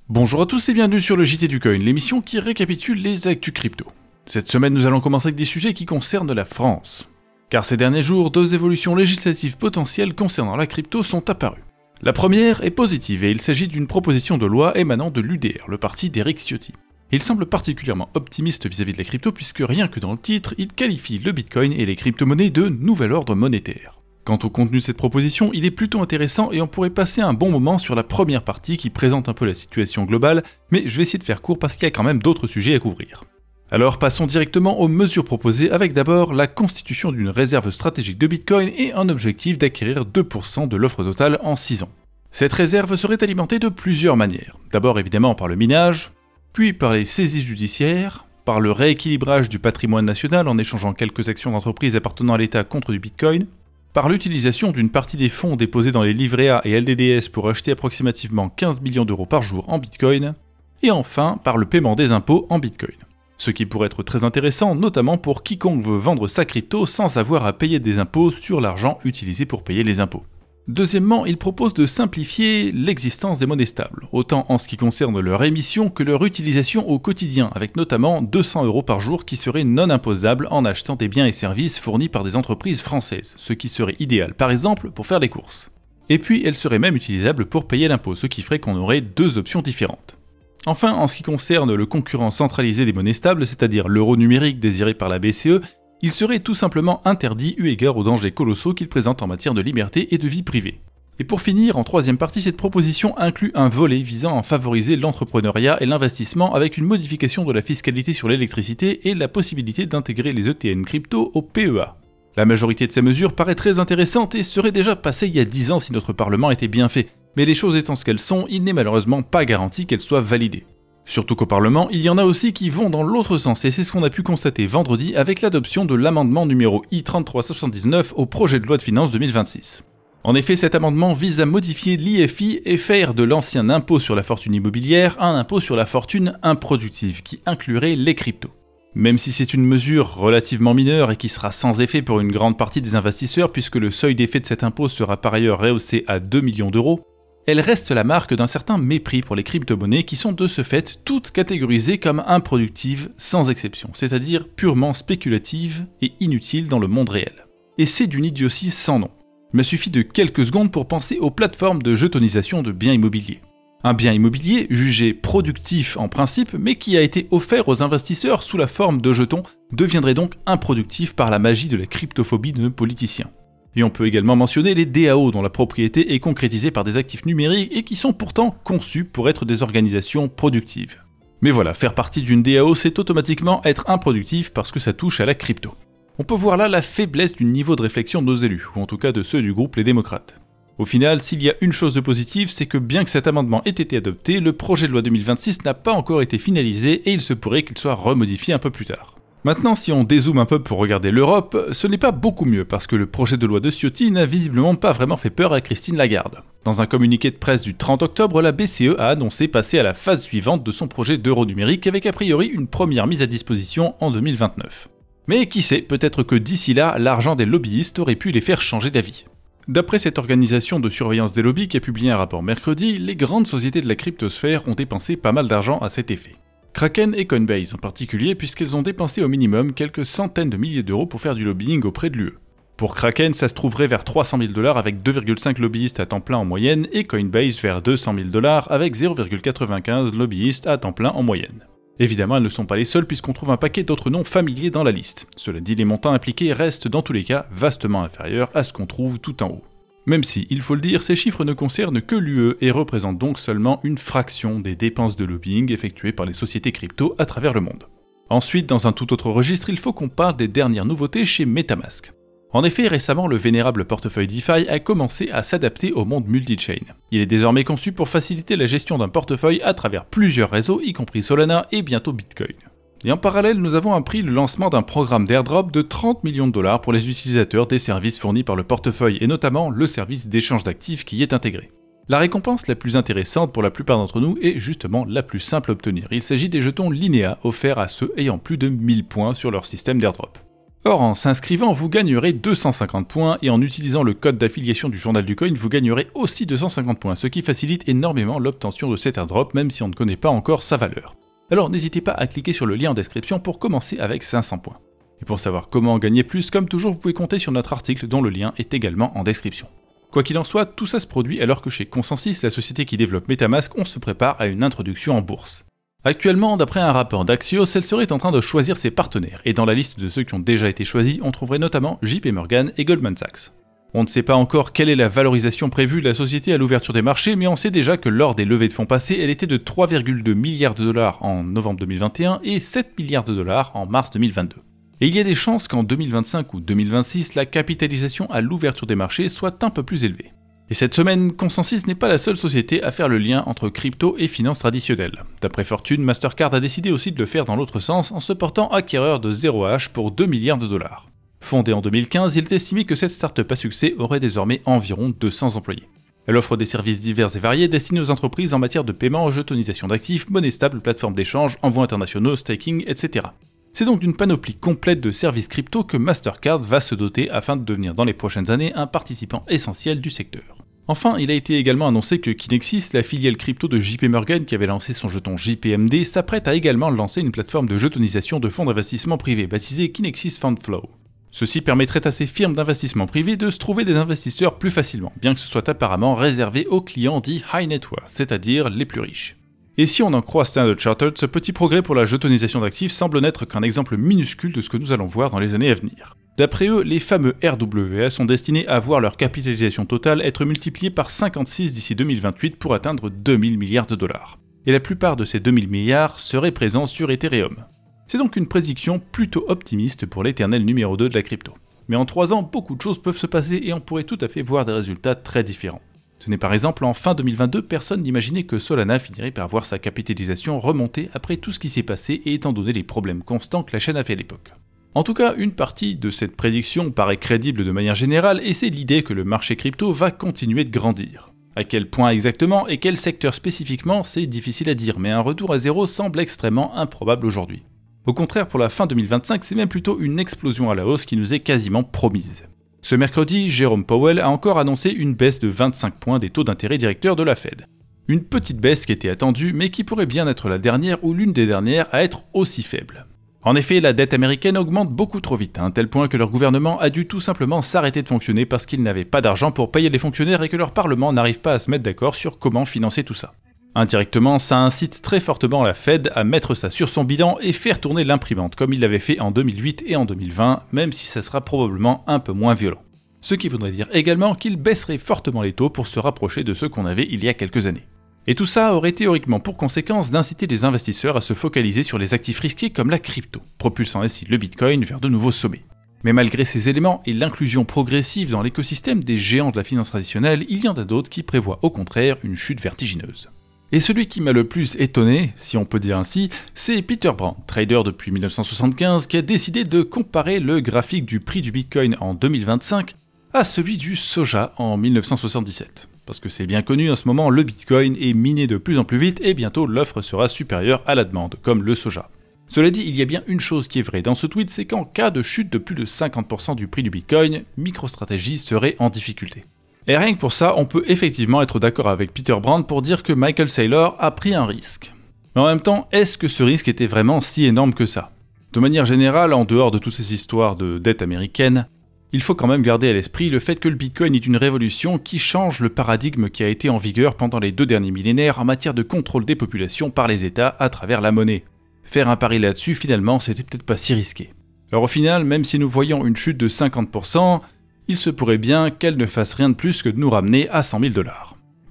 Bonjour à tous et bienvenue sur le JT du Coin, l'émission qui récapitule les actus crypto. Cette semaine, nous allons commencer avec des sujets qui concernent la France. Car ces derniers jours, deux évolutions législatives potentielles concernant la crypto sont apparues. La première est positive et il s'agit d'une proposition de loi émanant de l'UDR, le parti d'Éric Ciotti. Il semble particulièrement optimiste vis-à-vis de la crypto puisque rien que dans le titre, il qualifie le Bitcoin et les crypto-monnaies de nouvel ordre monétaire. Quant au contenu de cette proposition, il est plutôt intéressant et on pourrait passer un bon moment sur la première partie qui présente un peu la situation globale, mais je vais essayer de faire court parce qu'il y a quand même d'autres sujets à couvrir. Alors passons directement aux mesures proposées avec d'abord la constitution d'une réserve stratégique de Bitcoin et un objectif d'acquérir 2% de l'offre totale en 6 ans. Cette réserve serait alimentée de plusieurs manières. D'abord évidemment par le minage, puis par les saisies judiciaires, par le rééquilibrage du patrimoine national en échangeant quelques actions d'entreprise appartenant à l'État contre du Bitcoin, par l'utilisation d'une partie des fonds déposés dans les livrets A et LDDS pour acheter approximativement 15 millions d'euros par jour en Bitcoin, et enfin par le paiement des impôts en Bitcoin. Ce qui pourrait être très intéressant, notamment pour quiconque veut vendre sa crypto sans avoir à payer des impôts sur l'argent utilisé pour payer les impôts. Deuxièmement, il propose de simplifier l'existence des monnaies stables, autant en ce qui concerne leur émission que leur utilisation au quotidien, avec notamment 200 € par jour qui seraient non imposables en achetant des biens et services fournis par des entreprises françaises, ce qui serait idéal par exemple pour faire des courses. Et puis elle serait même utilisable pour payer l'impôt, ce qui ferait qu'on aurait deux options différentes. Enfin, en ce qui concerne le concurrent centralisé des monnaies stables, c'est-à-dire l'euro numérique désiré par la BCE, il serait tout simplement interdit eu égard aux dangers colossaux qu'il présente en matière de liberté et de vie privée. Et pour finir, en troisième partie, cette proposition inclut un volet visant à favoriser l'entrepreneuriat et l'investissement avec une modification de la fiscalité sur l'électricité et la possibilité d'intégrer les ETN crypto au PEA. La majorité de ces mesures paraît très intéressante et serait déjà passée il y a 10 ans si notre Parlement était bien fait, mais les choses étant ce qu'elles sont, il n'est malheureusement pas garanti qu'elles soient validées. Surtout qu'au Parlement, il y en a aussi qui vont dans l'autre sens et c'est ce qu'on a pu constater vendredi avec l'adoption de l'amendement numéro I3379 au projet de loi de finances 2026. En effet, cet amendement vise à modifier l'IFI et faire de l'ancien impôt sur la fortune immobilière un impôt sur la fortune improductive qui inclurait les cryptos. Même si c'est une mesure relativement mineure et qui sera sans effet pour une grande partie des investisseurs puisque le seuil d'effet de cet impôt sera par ailleurs rehaussé à 2 millions d'euros, elle reste la marque d'un certain mépris pour les crypto-monnaies qui sont de ce fait toutes catégorisées comme improductives sans exception, c'est-à-dire purement spéculatives et inutiles dans le monde réel. Et c'est d'une idiotie sans nom. Il m'a suffi de quelques secondes pour penser aux plateformes de jetonisation de biens immobiliers. Un bien immobilier jugé productif en principe, mais qui a été offert aux investisseurs sous la forme de jetons, deviendrait donc improductif par la magie de la cryptophobie de nos politiciens. Et on peut également mentionner les DAO dont la propriété est concrétisée par des actifs numériques et qui sont pourtant conçus pour être des organisations productives. Mais voilà, faire partie d'une DAO c'est automatiquement être improductif parce que ça touche à la crypto. On peut voir là la faiblesse du niveau de réflexion de nos élus, ou en tout cas de ceux du groupe Les Démocrates. Au final, s'il y a une chose de positive, c'est que bien que cet amendement ait été adopté, le projet de loi 2026 n'a pas encore été finalisé et il se pourrait qu'il soit remodifié un peu plus tard. Maintenant, si on dézoome un peu pour regarder l'Europe, ce n'est pas beaucoup mieux parce que le projet de loi de Ciotti n'a visiblement pas vraiment fait peur à Christine Lagarde. Dans un communiqué de presse du 30 octobre, la BCE a annoncé passer à la phase suivante de son projet d'euro numérique avec a priori une première mise à disposition en 2029. Mais qui sait, peut-être que d'ici là, l'argent des lobbyistes aurait pu les faire changer d'avis. D'après cette organisation de surveillance des lobbies qui a publié un rapport mercredi, les grandes sociétés de la cryptosphère ont dépensé pas mal d'argent à cet effet. Kraken et Coinbase en particulier puisqu'elles ont dépensé au minimum quelques centaines de milliers d'euros pour faire du lobbying auprès de l'UE. Pour Kraken, ça se trouverait vers 300 000 $ avec 2,5 lobbyistes à temps plein en moyenne et Coinbase vers 200 000 $ avec 0,95 lobbyistes à temps plein en moyenne. Évidemment, elles ne sont pas les seules puisqu'on trouve un paquet d'autres noms familiers dans la liste. Cela dit, les montants impliqués restent dans tous les cas vastement inférieurs à ce qu'on trouve tout en haut. Même si, il faut le dire, ces chiffres ne concernent que l'UE et représentent donc seulement une fraction des dépenses de lobbying effectuées par les sociétés crypto à travers le monde. Ensuite, dans un tout autre registre, il faut qu'on parle des dernières nouveautés chez MetaMask. En effet, récemment, le vénérable portefeuille DeFi a commencé à s'adapter au monde multi-chain. Il est désormais conçu pour faciliter la gestion d'un portefeuille à travers plusieurs réseaux, y compris Solana et bientôt Bitcoin. Et en parallèle, nous avons appris le lancement d'un programme d'airdrop de 30 millions de $ pour les utilisateurs des services fournis par le portefeuille et notamment le service d'échange d'actifs qui y est intégré. La récompense la plus intéressante pour la plupart d'entre nous est justement la plus simple à obtenir. Il s'agit des jetons Linea offerts à ceux ayant plus de 1000 points sur leur système d'airdrop. Or, en s'inscrivant, vous gagnerez 250 points, et en utilisant le code d'affiliation du Journal du Coin, vous gagnerez aussi 250 points, ce qui facilite énormément l'obtention de cet airdrop, même si on ne connaît pas encore sa valeur. Alors n'hésitez pas à cliquer sur le lien en description pour commencer avec 500 points. Et pour savoir comment gagner plus, comme toujours, vous pouvez compter sur notre article dont le lien est également en description. Quoi qu'il en soit, tout ça se produit alors que chez Consensus, la société qui développe MetaMask, on se prépare à une introduction en bourse. Actuellement, d'après un rapport d'Axios, elle serait en train de choisir ses partenaires, et dans la liste de ceux qui ont déjà été choisis, on trouverait notamment JP Morgan et Goldman Sachs. On ne sait pas encore quelle est la valorisation prévue de la société à l'ouverture des marchés, mais on sait déjà que lors des levées de fonds passées, elle était de 3,2 milliards de dollars en novembre 2021 et 7 milliards de dollars en mars 2022. Et il y a des chances qu'en 2025 ou 2026, la capitalisation à l'ouverture des marchés soit un peu plus élevée. Et cette semaine, Consensus n'est pas la seule société à faire le lien entre crypto et finances traditionnelles. D'après Fortune, Mastercard a décidé aussi de le faire dans l'autre sens en se portant acquéreur de 0H pour 2 milliards de dollars. Fondée en 2015, il est estimé que cette startup à succès aurait désormais environ 200 employés. Elle offre des services divers et variés destinés aux entreprises en matière de paiement, jetonisation d'actifs, monnaie stable, plateforme d'échange, envois internationaux, staking, etc. C'est donc d'une panoplie complète de services crypto que Mastercard va se doter afin de devenir dans les prochaines années un participant essentiel du secteur. Enfin, il a été également annoncé que Kinexys, la filiale crypto de JP Morgan qui avait lancé son jeton JPMD, s'apprête à également lancer une plateforme de jetonisation de fonds d'investissement privés baptisée Kinexys Fund Flow. Ceci permettrait à ces firmes d'investissement privé de se trouver des investisseurs plus facilement, bien que ce soit apparemment réservé aux clients dits high net worth, c'est-à-dire les plus riches. Et si on en croit Standard Chartered, ce petit progrès pour la jetonisation d'actifs semble n'être qu'un exemple minuscule de ce que nous allons voir dans les années à venir. D'après eux, les fameux RWA sont destinés à voir leur capitalisation totale être multipliée par 56 d'ici 2028 pour atteindre 2000 milliards de dollars. Et la plupart de ces 2000 milliards seraient présents sur Ethereum. C'est donc une prédiction plutôt optimiste pour l'éternel numéro 2 de la crypto. Mais en 3 ans, beaucoup de choses peuvent se passer et on pourrait tout à fait voir des résultats très différents. Tenez par exemple, en fin 2022, personne n'imaginait que Solana finirait par voir sa capitalisation remonter après tout ce qui s'est passé et étant donné les problèmes constants que la chaîne a fait à l'époque. En tout cas, une partie de cette prédiction paraît crédible de manière générale et c'est l'idée que le marché crypto va continuer de grandir. À quel point exactement et quel secteur spécifiquement, c'est difficile à dire, mais un retour à zéro semble extrêmement improbable aujourd'hui. Au contraire, pour la fin 2025, c'est même plutôt une explosion à la hausse qui nous est quasiment promise. Ce mercredi, Jérôme Powell a encore annoncé une baisse de 25 points des taux d'intérêt directeurs de la Fed. Une petite baisse qui était attendue, mais qui pourrait bien être la dernière ou l'une des dernières à être aussi faible. En effet, la dette américaine augmente beaucoup trop vite, à un tel point que leur gouvernement a dû tout simplement s'arrêter de fonctionner parce qu'ils n'avaient pas d'argent pour payer les fonctionnaires et que leur parlement n'arrive pas à se mettre d'accord sur comment financer tout ça. Indirectement, ça incite très fortement la Fed à mettre ça sur son bilan et faire tourner l'imprimante comme il l'avait fait en 2008 et en 2020, même si ça sera probablement un peu moins violent. Ce qui voudrait dire également qu'il baisserait fortement les taux pour se rapprocher de ceux qu'on avait il y a quelques années. Et tout ça aurait théoriquement pour conséquence d'inciter les investisseurs à se focaliser sur les actifs risqués comme la crypto, propulsant ainsi le Bitcoin vers de nouveaux sommets. Mais malgré ces éléments et l'inclusion progressive dans l'écosystème des géants de la finance traditionnelle, il y en a d'autres qui prévoient au contraire une chute vertigineuse. Et celui qui m'a le plus étonné, si on peut dire ainsi, c'est Peter Brand, trader depuis 1975, qui a décidé de comparer le graphique du prix du Bitcoin en 2025 à celui du soja en 1977. Parce que c'est bien connu, en ce moment, le Bitcoin est miné de plus en plus vite et bientôt l'offre sera supérieure à la demande, comme le soja. Cela dit, il y a bien une chose qui est vraie dans ce tweet, c'est qu'en cas de chute de plus de 50% du prix du Bitcoin, MicroStrategy serait en difficulté. Et rien que pour ça, on peut effectivement être d'accord avec Peter Brand pour dire que Michael Saylor a pris un risque. Mais en même temps, est-ce que ce risque était vraiment si énorme que ça? De manière générale, en dehors de toutes ces histoires de dette américaine, il faut quand même garder à l'esprit le fait que le Bitcoin est une révolution qui change le paradigme qui a été en vigueur pendant les 2 derniers millénaires en matière de contrôle des populations par les États à travers la monnaie. Faire un pari là-dessus, finalement, c'était peut-être pas si risqué. Alors au final, même si nous voyons une chute de 50%, il se pourrait bien qu'elle ne fasse rien de plus que de nous ramener à 100 000 $.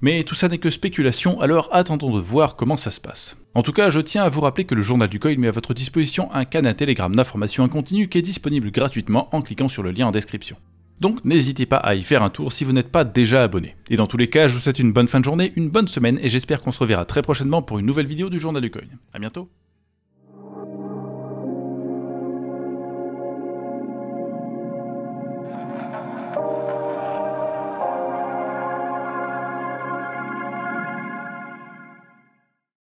Mais tout ça n'est que spéculation, alors attendons de voir comment ça se passe. En tout cas, je tiens à vous rappeler que le Journal du Coin met à votre disposition un canal Telegram d'informations en continu qui est disponible gratuitement en cliquant sur le lien en description. Donc n'hésitez pas à y faire un tour si vous n'êtes pas déjà abonné. Et dans tous les cas, je vous souhaite une bonne fin de journée, une bonne semaine et j'espère qu'on se reverra très prochainement pour une nouvelle vidéo du Journal du Coin. A bientôt.